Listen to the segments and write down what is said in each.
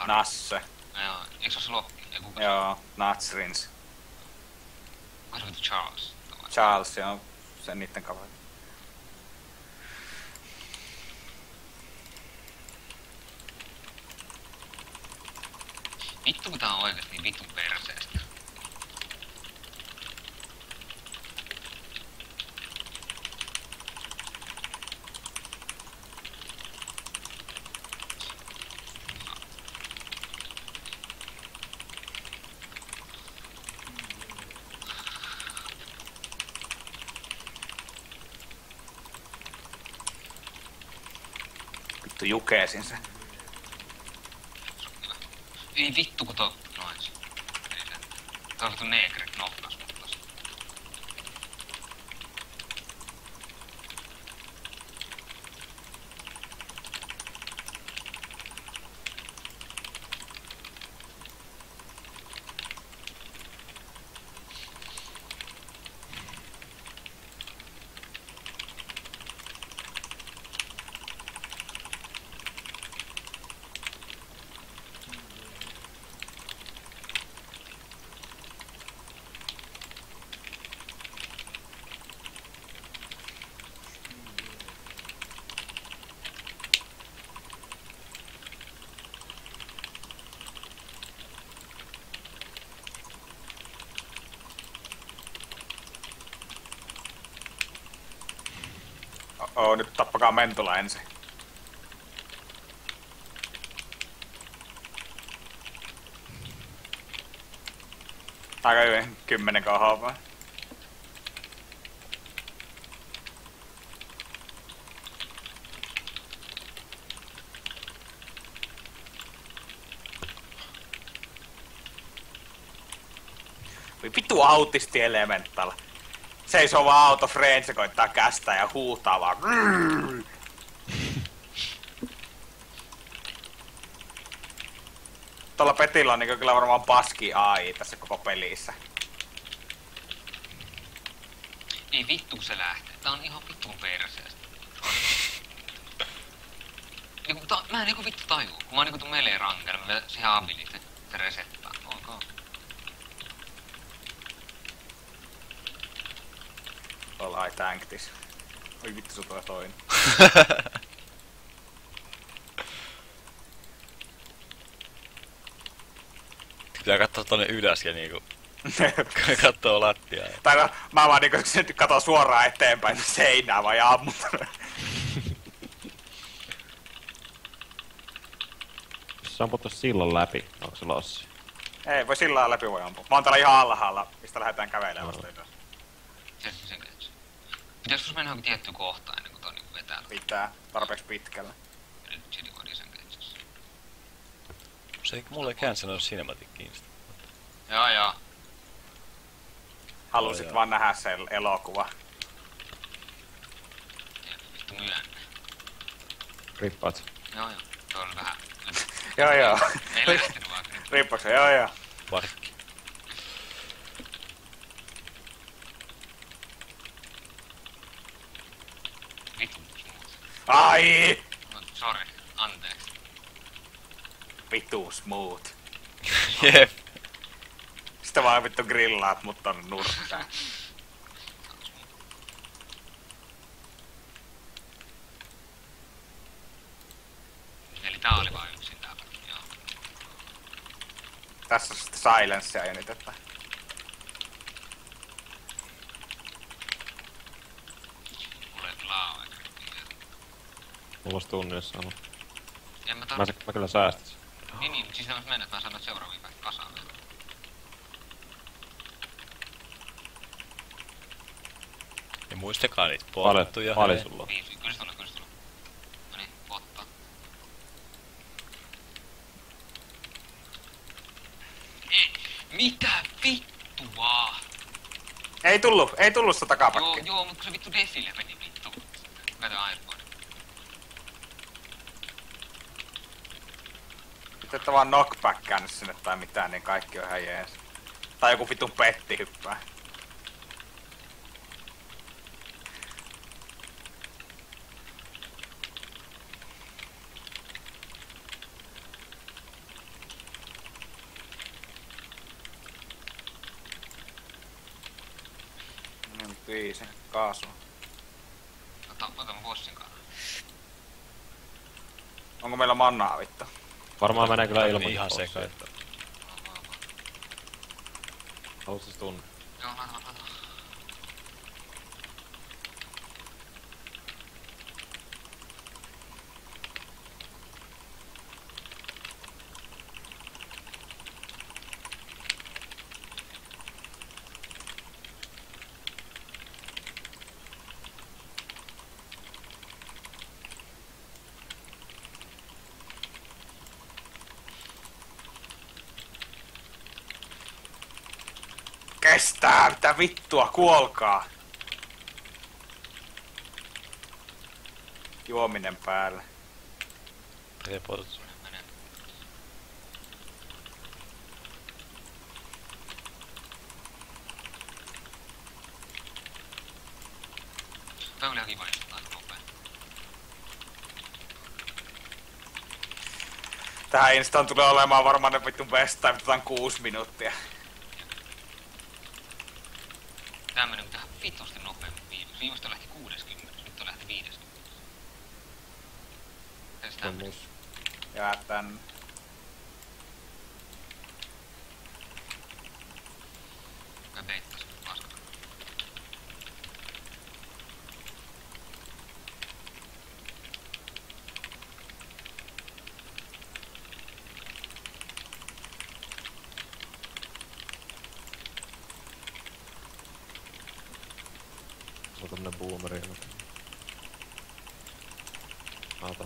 Harry. Nasse. No joo, eikö se oo se Lokki? Ei kuka? Joo, Natsrins. Vai se vittu Charles? Charles, joo. Se niitten kaveri. Vittu kun tää on oikeesti niin vitun perseestä. Vittu jukeesin se. Ei vittu kun toi... Noin. Ei se. Toi on vittu negri knoppas mut tossa. Nyt tappakaa Mentula ensin. Aika hyvin, 10 KHP. Vittu autisti Elemental. Seisoo vaan auto frame, se koittaa kästää ja huutaa vaan. Tuolla Petillä on niin kyllä varmaan paski AI tässä koko pelissä. Ei vittu kun se lähtee. Tää on ihan vittuun perseestä. Mä en niinku vittu tajuu. Kun mä oon niinku tuon melee rankella, mä vedän siihen ability. Se resettaa. Ok. Tuolla I tanked this. Oi vittu se tulee toinen. Pitää kattoo tonne ylös ja niinku... kattoo lattiaa. Tai no, mä vaan niinku katon suoraan eteenpäin seinää vai ammut. Jos sä amput sillan läpi, onko se lossi? Ei, voi sillä läpi voi ampua. Mä oon täällä ihan alhaalla, mistä lähdetään kävelemään vasta ylös. Sen ketsi. Pitäisikö sun mennä johonkin tiettyyn kohtaan ennen kuin toi niinku vetää? Pitää, tarpeeksi pitkällä. Nyt Jedi Vadi sen ketsis. Se ei mulle cancel cinematiikkiin. Joo. Halusit Joo. vaan nähdä sen elokuva. Ei vittu myönnä. Rippaat. Joo. Toi oli vähän... Joo. Ei lähtenyt vaan. Riippuuko se? Joo. Varkki. Vittu smooth. Ai! No, sorry. Anteeksi. Vittu smooth. Jep. Sitten vaan vittu grillaat mut tonne nurkkaan. Eli tää oli vaan yksin tää päivä. Joo. Tässä on sitten silencea jännitettä. Mulla ei kyllä oo eikä. Mulla olisi tunnissa sama. En mä Mä kyllä säästin sen. Niin, siis semmoista mennä, että mä sanon seuraavia kaikki kasaan vielä. Ja muistakaa niitä polttuja. Paljon sulla on? Kyllä se tulee. Noniin, ottaa. Mitä vittua? Ei tullut sitä takapakki. Joo, mutta kun se vittu defille meni vittu. Kato iPod. Ette vaan knockbackään sinne tai mitään, niin kaikki on ihan jees. Tai joku vitun petti hyppää. 25 kaasua. Ota mun bossin kanssa. Onko meillä mannaa vittu? Varmaan menee kyllä ilman. Ihan sekaan. Haluatko siis tunne? Joo, laita. Kestää, mitä vittua, kuolkaa! Juominen päälle. Report. Mene. Toi oli ihan kiva, jos aika nopea. Tähän instaan tulee olemaan varmaan ne vittu best time, otetaan 6 minuuttia. Tää meni tähän vitusti nopeammin viimeksi. Viimeistä lähti 60, nyt on lähti 50. Miten sitä meni? Ja tän... Mä peittäisin paskat. Se on tämmönen boomeri. Ota.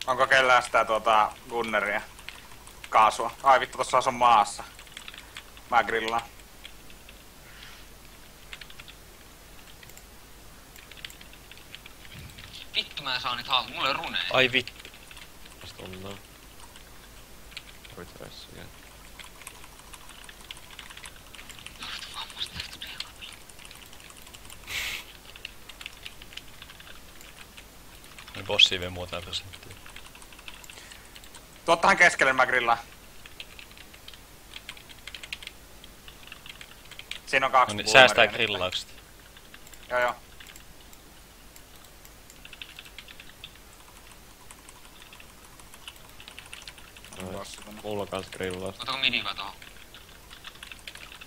Onko kellään sitä gunneria? Kaasua. Ai vittu, tossa on maassa. Mä grillaan. Vittu mä en saa niitä haltuun, mulla ei ole runeja. Ai vittu. Tästä onnaa. Refressia. Vammasta tulee. Niin bossi vie muutama prosenttia. Tuottahan keskelle mä grillaan. Siinä on 2 No niin, boomeria säästää nyt. grillaukset. Joo. Mulla kans grillaus. Otako midi vai tohon?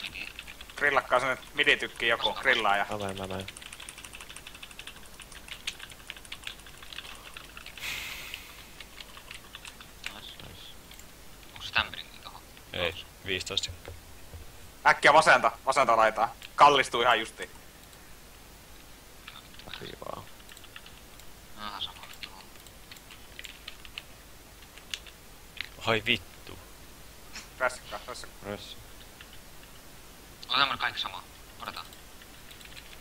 Midi. Grillakkaa sinne midi-tykkiin joku, grillaaja. Mä menen. Nice. Onko se tämpärinkin tohon? Ei, 15. Äkkiä vasenta laitaa. Kallistuu ihan justiin. Kivaa. Aha, sama tohon. Ai vittu. Rässikkaa. Press. Otetaan me kaikki samaa. Otetaan.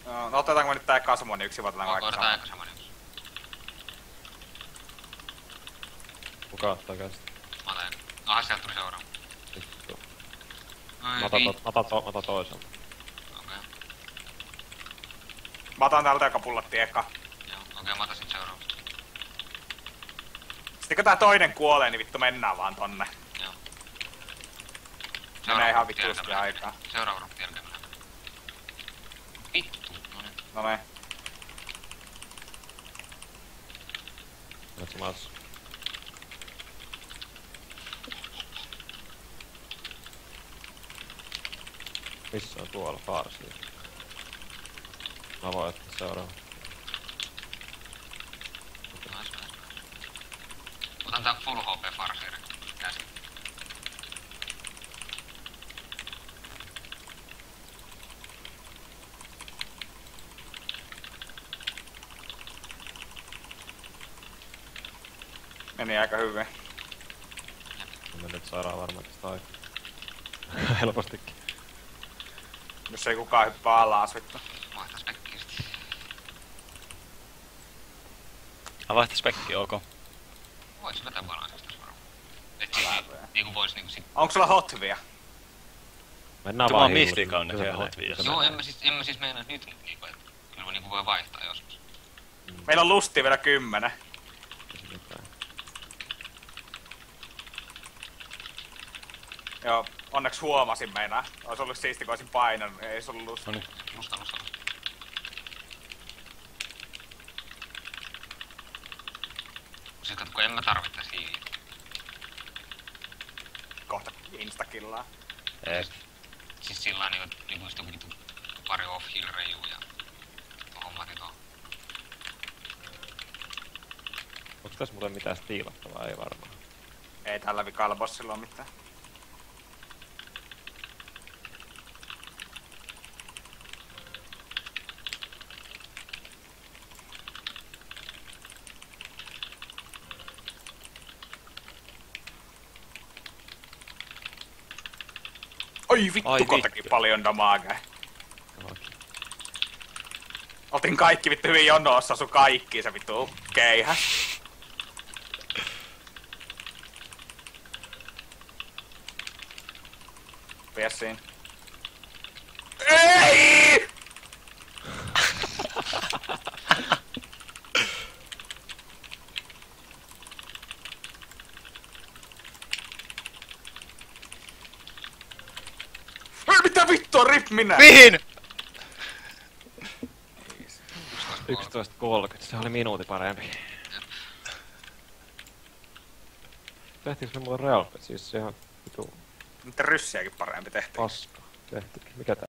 No otetaanko me nyt tää eka samoin yksi, vai otetaanko kaikki Otetaan samaa? eka saman yksi. Kuka ottaa kästä? Mä otan eka. Aha, sieltä tuli seuraava. Vittu. Ai Mä otan toisen. Okei. Mä otan täältä, joka pullatti eka. Joo, okei, mä otan sit seuraava. Sitten kun tää toinen kuolee, niin vittu mennään vaan tonne. Joo. Menee ihan rutti vittuusti jälkeen aikaa. mennään. Seuraava rutti jälkeen mennään. Vittu, no niin. No niin. Nyt maas. Missä on tuolla farsi? Mä voin ottaa seuraava. Nice. Otan tää full HP farsiiri. Käsi. Meni aika hyvin. Me nyt saadaan varmaan tästä aikaa. Helpostikin. Jos ei kukaan hyppää alas vittu. Vaihtaa spekkiä sit. Vaihtaa spekki, ok. Vois vetää balansista varmaan. Et siis niinku vois niinku sit. Onko sulla hotvia? Mennään Tuo vaan on hillusti. Mystical, niin Kyllä se menee. Hot Wheels. Kyllä Joo, menee. en mä siis meinaa nyt niinku, et kyllä niinku voi vaihtaa joskus. Meillä on lustia vielä 10. Ei se mitään. Joo, onneksi huomasin meinaa. Ois ollut siisti, kun olisin painanut, ei se ollut. Noniin. Musta. Siis kato, kun en mä tarvittais hiiliä. Kohta instakillaa. Ei. Siis sillä niinku just joku pari off-heal reijuu ja hommat tuohon. Onko tässä muuten mitään stiilattavaa? Ei varmaan. Ei tällä vikalla bossilla oo mitään. Oi vittu, Ai kun vittu. teki paljon damagea. Okei. Oltiin kaikki vittu hyvin jonossa, sun kaikki se vittu keihä. Piessiin. Ei! Mitä vittua, rip minä? Mihin? 11.30, se oli minuutin parempi. Tehtiinkö me muuten realpet? Siis se ihan vitu Nyt ryssiäkin parempi tehtiin. paska. Tehtiinkin. Mikä tää?